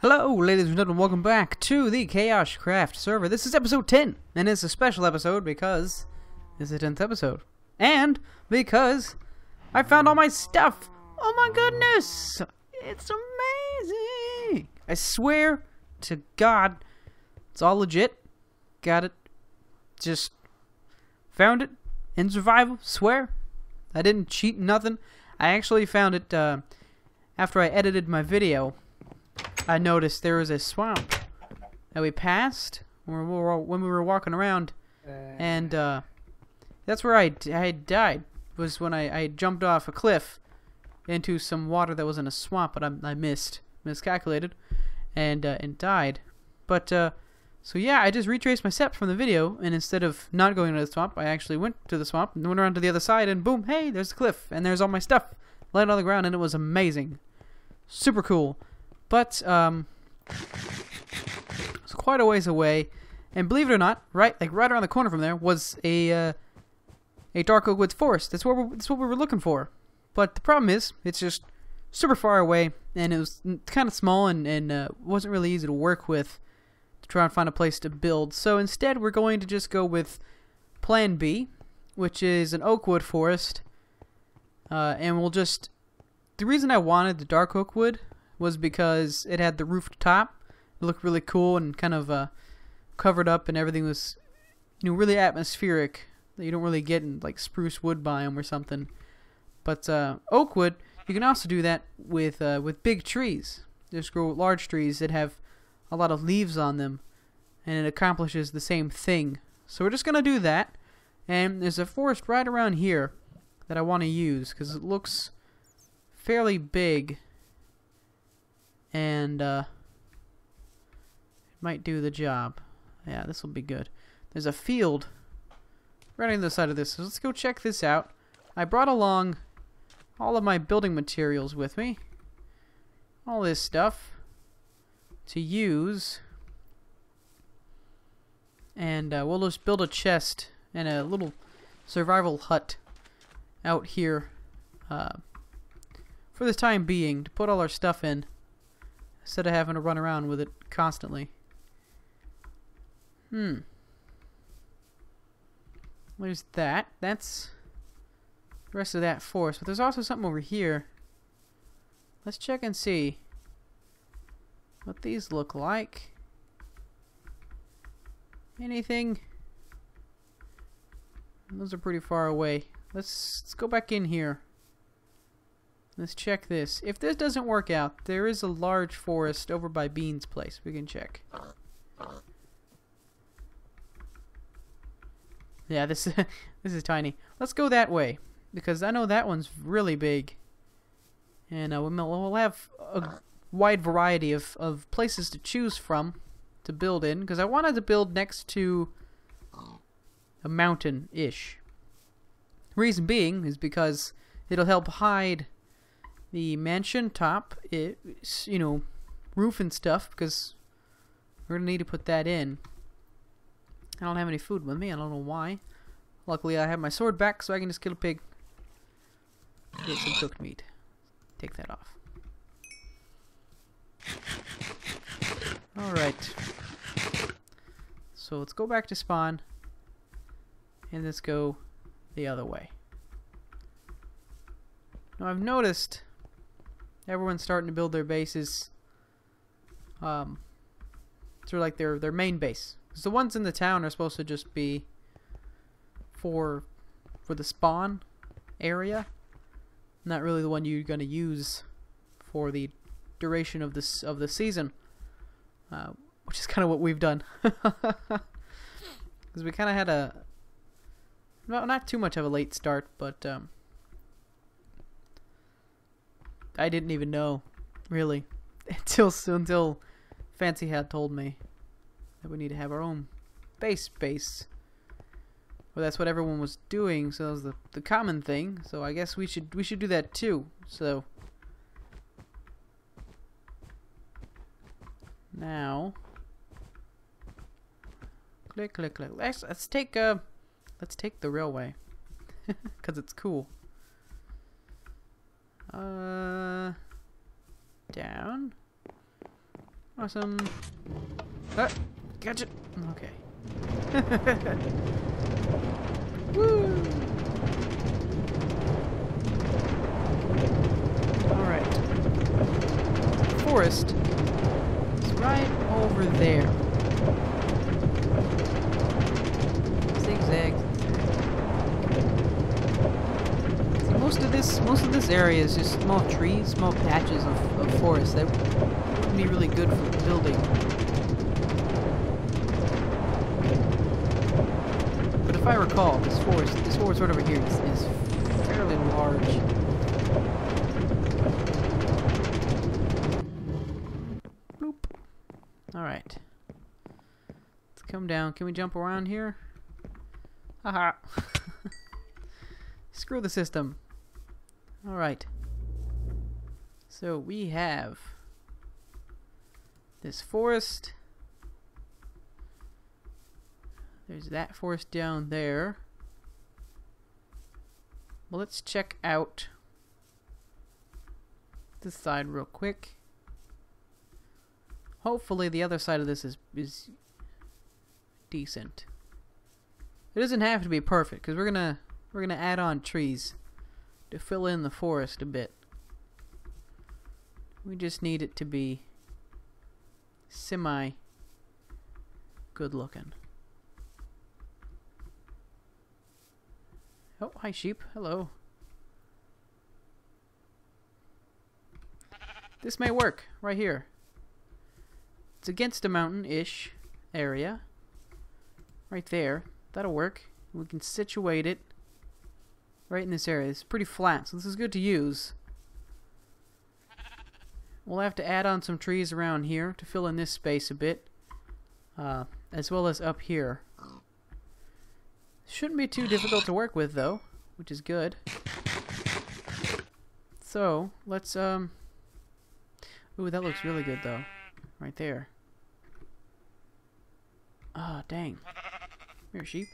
Hello, ladies and gentlemen, welcome back to the KaoshKraft server. This is episode 10, and it's a special episode because it's the 10th episode. And because I found all my stuff! Oh my goodness! It's amazing! I swear to God, it's all legit. Got it. Just found it in survival, swear. I didn't cheat, nothing. I actually found it after I edited my video. I noticed there was a swamp that we passed when we were walking around, and that's where I died. Was when I jumped off a cliff into some water that was in a swamp, but I miscalculated, and died. But so yeah, I just retraced my steps from the video, and instead of not going to the swamp, I actually went to the swamp and went around to the other side, and boom, hey, there's the cliff, and there's all my stuff laying on the ground, and it was amazing, super cool. But it's quite a ways away, and believe it or not, right around the corner from there was a dark oak woods forest. That's what we were looking for. But the problem is, it's just super far away, and it was kind of small, and wasn't really easy to work with to try and find a place to build. So instead, we're going to just go with Plan B, which is an oak wood forest, and we'll just. The reason I wanted the dark oak wood was because it had the roofed top. It looked really cool and kind of covered up, and everything was, really atmospheric that you don't really get in like spruce wood biome or something. But oak wood, you can also do that with big trees. Just grow large trees that have a lot of leaves on them, and it accomplishes the same thing. So we're just gonna do that, and there's a forest right around here that I want to use because it looks fairly big. And it might do the job. Yeah, this will be good. There's a field right on the side of this, so let's go check this out. I brought along all of my building materials with me. All this stuff to use. And we'll just build a chest and a little survival hut out here for the time being to put all our stuff in, instead of having to run around with it constantly. There's that. That's the rest of that forest. But there's also something over here. Let's check and see what these look like. Anything? Those are pretty far away. Let's go back in here. Let's check this. If this doesn't work out, there is a large forest over by Bean's place. We can check. Yeah, this is tiny. Let's go that way, because I know that one's really big. And we'll have a wide variety of places to choose from to build in, because I wanted to build next to a mountain-ish. Reason being is because it'll help hide the mansion top, roof and stuff, because we're gonna need to put that in. I don't have any food with me. I don't know why. Luckily, I have my sword back, so I can just kill a pig. Get some cooked meat. Take that off. Alright. So let's go back to spawn, and let's go the other way. Now I've noticed everyone's starting to build their bases sort of like their main base. Because the ones in the town are supposed to just be for the spawn area, not really the one you're going to use for the duration of the season, which is kind of what we've done. Because we kind of had a not too much of a late start, but I didn't even know, really, until Fancy had told me that we need to have our own base. Well, that's what everyone was doing, so that was the common thing. So I guess we should do that too. So now, click. Let's take the railway, because it's cool. Down. Awesome. Ah, gotcha. Okay. Woo! Alright. The forest is right over there. Zigzag. See, most of this area is just small trees, small patches of forest that wouldn't be really good for building. But if I recall, this forest right over here is fairly large. Boop. Alright. Let's come down. Can we jump around here? Haha. Screw the system. Alright. So we have this forest. There's that forest down there. Well, let's check out this side real quick. Hopefully the other side of this is decent. It doesn't have to be perfect because we're gonna add on trees to fill in the forest a bit. We just need it to be semi good looking. Oh, hi sheep. Hello. This may work right here. It's against a mountain-ish area. Right there. That'll work. We can situate it right in this area. It's pretty flat, so this is good to use. We'll have to add on some trees around here to fill in this space a bit. As well as up here. Shouldn't be too difficult to work with though, which is good. So, let's ooh, that looks really good though. Right there. Ah, dang. Here, sheep.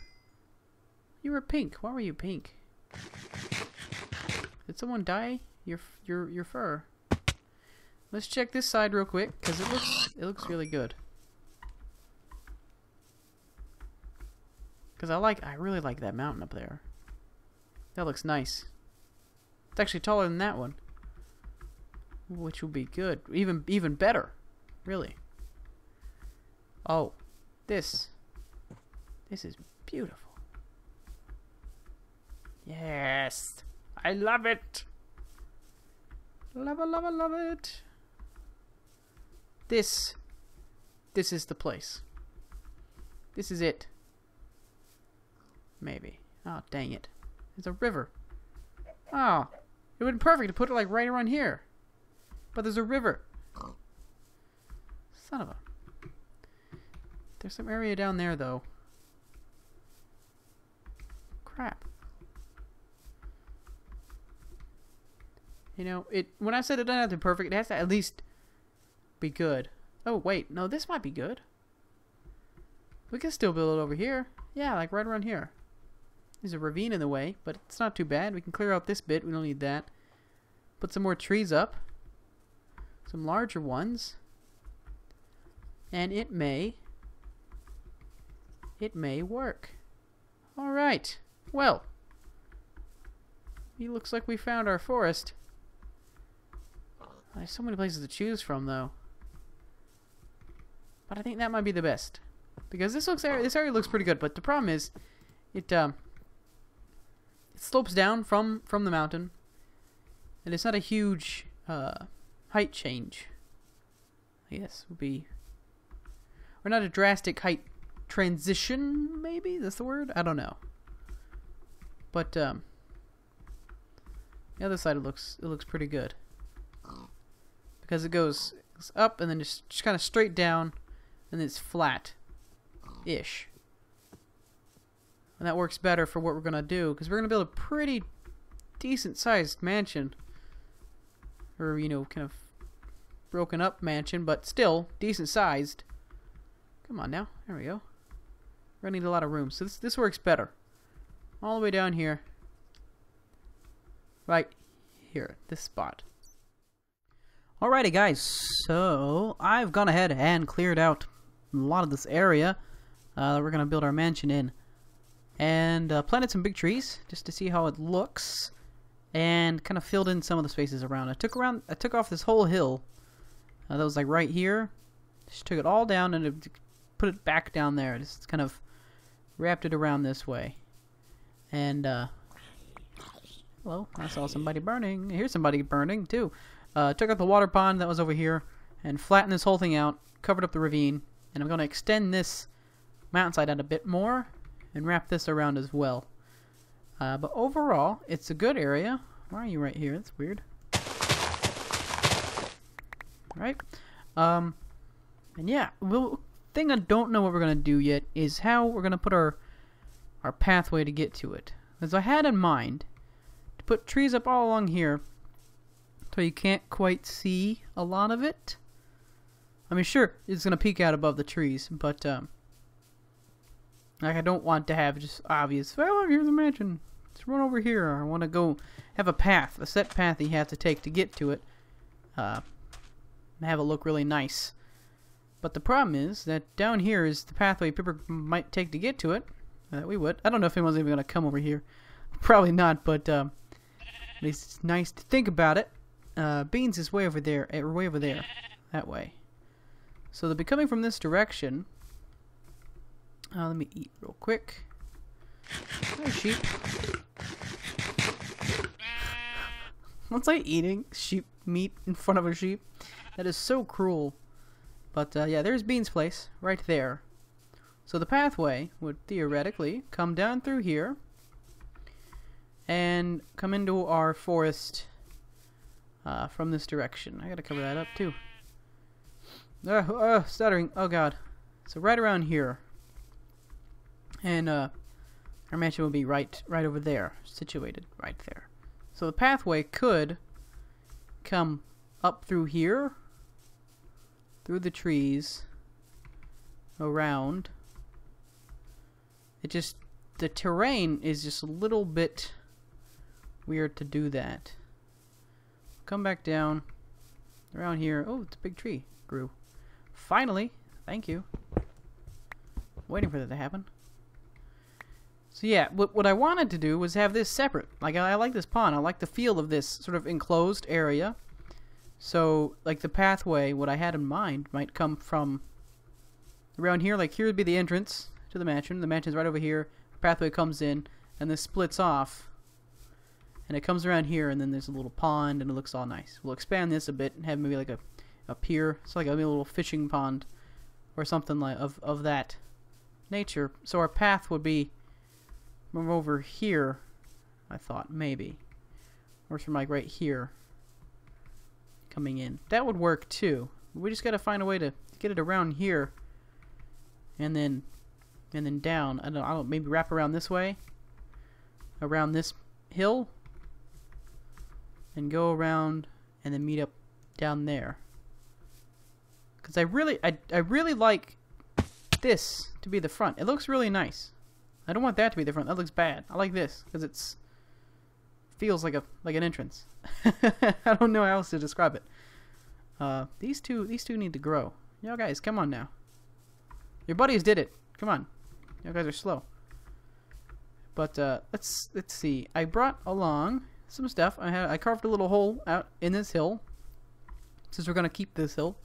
You were pink. Why were you pink? Did someone dye your fur? Let's check this side real quick cuz it looks really good. Because I really like that mountain up there. That looks nice. It's actually taller than that one. Which will be good. Even better. Really. Oh. This is beautiful. Yes. I love it. Love it, love it, love it. This is the place. This is it. Maybe. Oh, dang it. There's a river. Oh. It would be perfect to put it like right around here. But there's a river. Son of a... There's some area down there, though. Crap. You know, when I said it doesn't have to be perfect, it has to at least be good. Oh, wait. No, this might be good. We can still build it over here. Yeah, like right around here. There's a ravine in the way, but it's not too bad. We can clear out this bit. We don't need that. Put some more trees up. Some larger ones. And it may work. Alright. Well. It looks like we found our forest. There's so many places to choose from, though. But I think that might be the best. Because this area looks pretty good, but the problem is it slopes down from the mountain, and it's not a huge height change. I guess would be, or not a drastic height transition. Maybe that's the word. I don't know. But the other side it looks pretty good because it goes up and then just kind of straight down, and it's flat-ish. And that works better for what we're going to do, because we're going to build a pretty decent-sized mansion. Or, you know, kind of broken up mansion, but still decent-sized. Come on now. There we go. We're going to need a lot of room. So this works better. All the way down here. Right here. This spot. Alrighty guys, so I've gone ahead and cleared out a lot of this area that we're going to build our mansion in. And planted some big trees just to see how it looks. And kind of filled in some of the spaces around. I took off this whole hill that was like right here. Just took it all down and put it back down there. Just kind of wrapped it around this way. And hello, I saw somebody burning. Here's somebody burning too. Took out the water pond that was over here and flattened this whole thing out, covered up the ravine, and I'm going to extend this mountainside out a bit more and wrap this around as well. But overall, it's a good area. Why are you right here? That's weird. Right? And yeah, the thing I don't know what we're going to do yet is how we're going to put our pathway to get to it. As I had in mind to put trees up all along here so you can't quite see a lot of it. I mean, sure, it's going to peek out above the trees, but like I don't want to have just obvious, well, here's the mansion. Let's run over here. I want to go have a path, a set path you have to take to get to it. Have it look really nice. But the problem is that down here is the pathway people might take to get to it. We would. I don't know if anyone's even going to come over here. Probably not, but at least it's nice to think about it. Beans is way over there, that way. So they'll be coming from this direction. Let me eat real quick. Hi, sheep. What's like eating sheep meat in front of a sheep? That is so cruel. But yeah, there's Bean's place right there. So the pathway would theoretically come down through here and come into our forest from this direction. I gotta cover that up too. Stuttering. Oh god. So right around here. And our mansion will be right over there, situated right there. So the pathway could come up through here, through the trees, around. The terrain is just a little bit weird to do that. Come back down around here. Oh, it's a big tree. Grew. Finally. Thank you. Waiting for that to happen. So yeah, what I wanted to do was have this separate. Like, I like this pond. I like the feel of this sort of enclosed area. So, like, the pathway, what I had in mind, might come from around here. Like, here would be the entrance to the mansion. The mansion's right over here. The pathway comes in, and this splits off. And it comes around here, and then there's a little pond, and it looks all nice. We'll expand this a bit and have maybe like a pier. It's like maybe a little fishing pond or something like of that nature. So our path would be from over here, I thought, maybe. Or from like right here coming in. That would work too. We just gotta find a way to get it around here and then down. I don't maybe wrap around this way, around this hill, and go around and then meet up down there. Because I really like this to be the front. It looks really nice. I don't want that to be the front. That looks bad. I like this because it's feels like an entrance. I don't know how else to describe it. These two need to grow. Y'all guys, come on now. Your buddies did it. Come on. Y'all guys are slow. But let's see. I brought along some stuff. I carved a little hole out in this hill, since we're gonna keep this hill,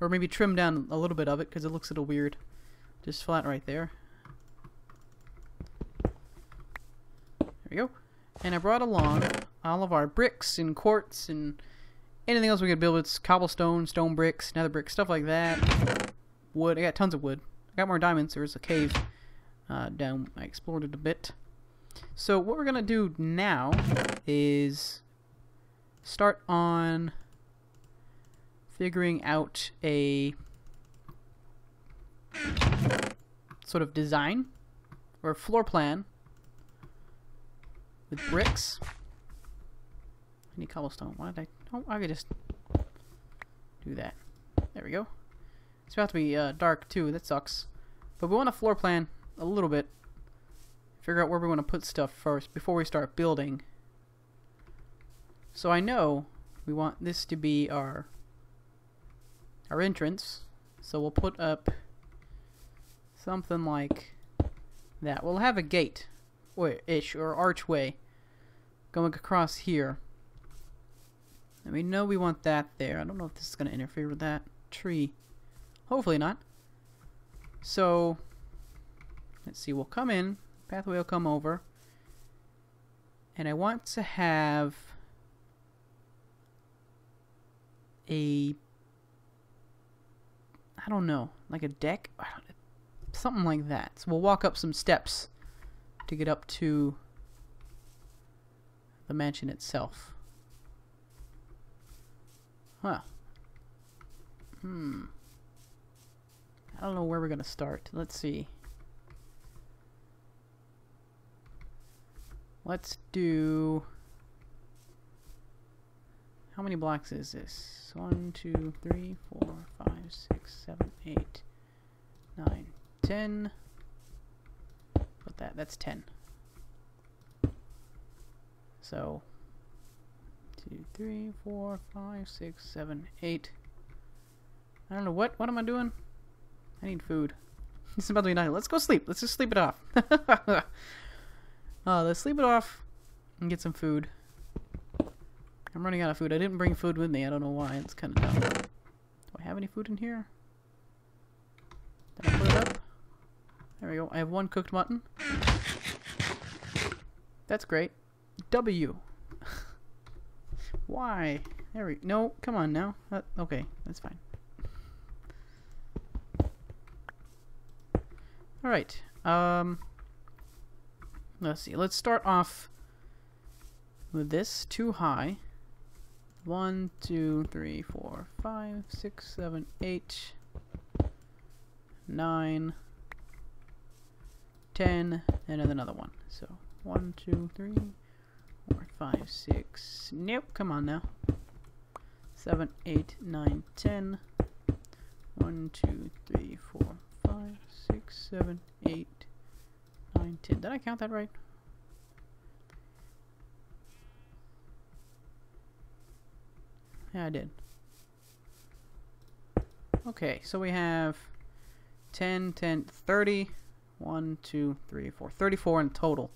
or maybe trim down a little bit of it because it looks a little weird. Just flat right there. There we go. And I brought along all of our bricks and quartz and anything else we could build with cobblestone, stone bricks, nether bricks, stuff like that. Wood. I got tons of wood. I got more diamonds. There's a cave down. I explored it a bit. So what we're gonna do now is start on figuring out a sort of design or floor plan with bricks. I need cobblestone. Why did I? Oh, I could just do that. There we go. It's about to be dark too. That sucks. But we want a floor plan a little bit. Figure out where we want to put stuff first before we start building. So I know we want this to be our our entrance. So we'll put up something like that. We'll have a gate, or archway, going across here. And we know we want that there. I don't know if this is going to interfere with that tree. Hopefully not. So, let's see. We'll come in. Pathway will come over. And I want to have I don't know, like a deck? Something like that. So we'll walk up some steps to get up to the mansion itself. Huh. I don't know where we're gonna start. Let's see. Let's do... How many blocks is this? 1, 2, 3, 4, 5, 6, 7, 8, 9, 10. Put that's 10. So 2, 3, 4, 5, 6, 7, 8. I don't know what am I doing? I need food. It's about to be night. Let's go sleep. Let's just sleep it off. Let's sleep it off and get some food. I'm running out of food. I didn't bring food with me. I don't know why. It's kind of dumb. Do I have any food in here? Did I put it up? There we go. I have 1 cooked mutton. That's great. W. Why? There we... No, come on now. Okay, that's fine. Alright. Let's see. Let's start off with this. Too high. 1, 2, 3, 4, 5, 6, 7, 8, 9, 10, and then another one. So 1, 2, 3, 4, 5, 6. Nope, come on now. 7, 8, 9, 10. 1, 2, 3, 4, 5, 6, 7, 8, 9, 10. Did I count that right? Yeah, I did. Okay, so we have 10, 10, 30. 1, 2, 3, 4. 34 in total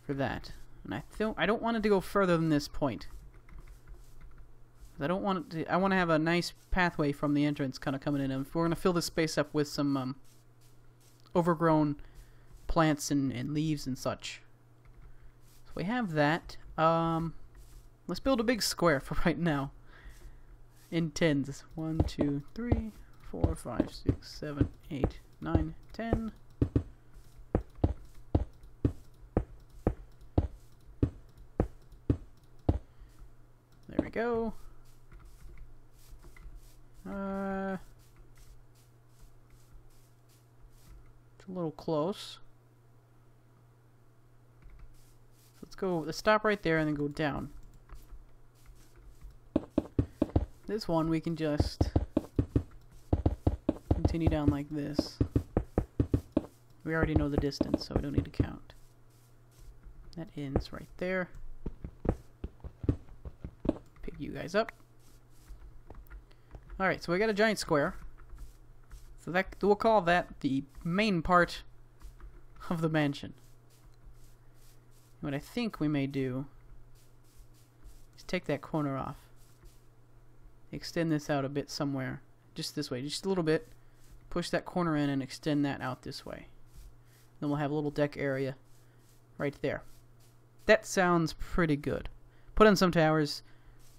for that. And I don't want it to go further than this point. I don't want it to, I want to have a nice pathway from the entrance kind of coming in. And we're going to fill this space up with some overgrown plants and leaves and such. So we have that. Let's build a big square for right now. In tens. 1, 2, 3, 4, 5, 6, 7, 8, 9, 10. There we go. It's a little close. So let's stop right there and then go down. This one we can just continue down like this. We already know the distance, so we don't need to count. That ends right there. Pick you guys up. Alright, so we got a giant square. So we'll call that the main part of the mansion. What I think we may do is take that corner off. Extend this out a bit somewhere. Just this way, just a little bit. Push that corner in and extend that out this way. Then we'll have a little deck area right there. That sounds pretty good. Put in some towers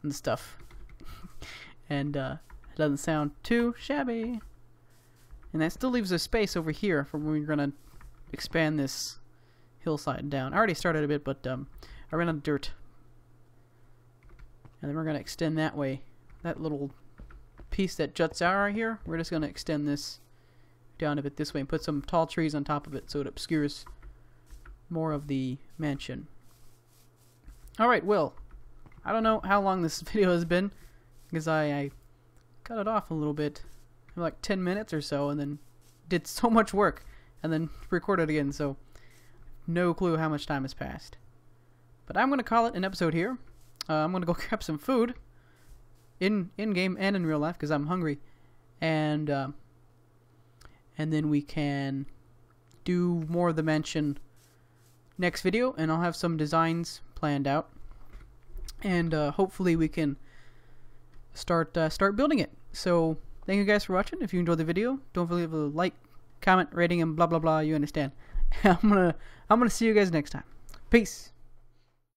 and stuff. And it doesn't sound too shabby. And that still leaves a space over here for when we're going to expand this hillside down. I already started a bit, but I ran out of dirt. And then we're going to extend that way. That little piece that juts out right here, we're just going to extend this down a bit this way and put some tall trees on top of it so it obscures more of the mansion. Alright, well, I don't know how long this video has been because I cut it off a little bit, like 10 minutes or so, and then did so much work and then recorded again, so no clue how much time has passed. But I'm going to call it an episode here. I'm going to go grab some food in game and in real life because I'm hungry, and then we can do more of the mansion next video, and I'll have some designs planned out, and hopefully we can start building it. So thank you guys for watching. If you enjoyed the video, don't forget to leave a like, comment, rating, and blah blah blah. You understand. I'm gonna see you guys next time. Peace.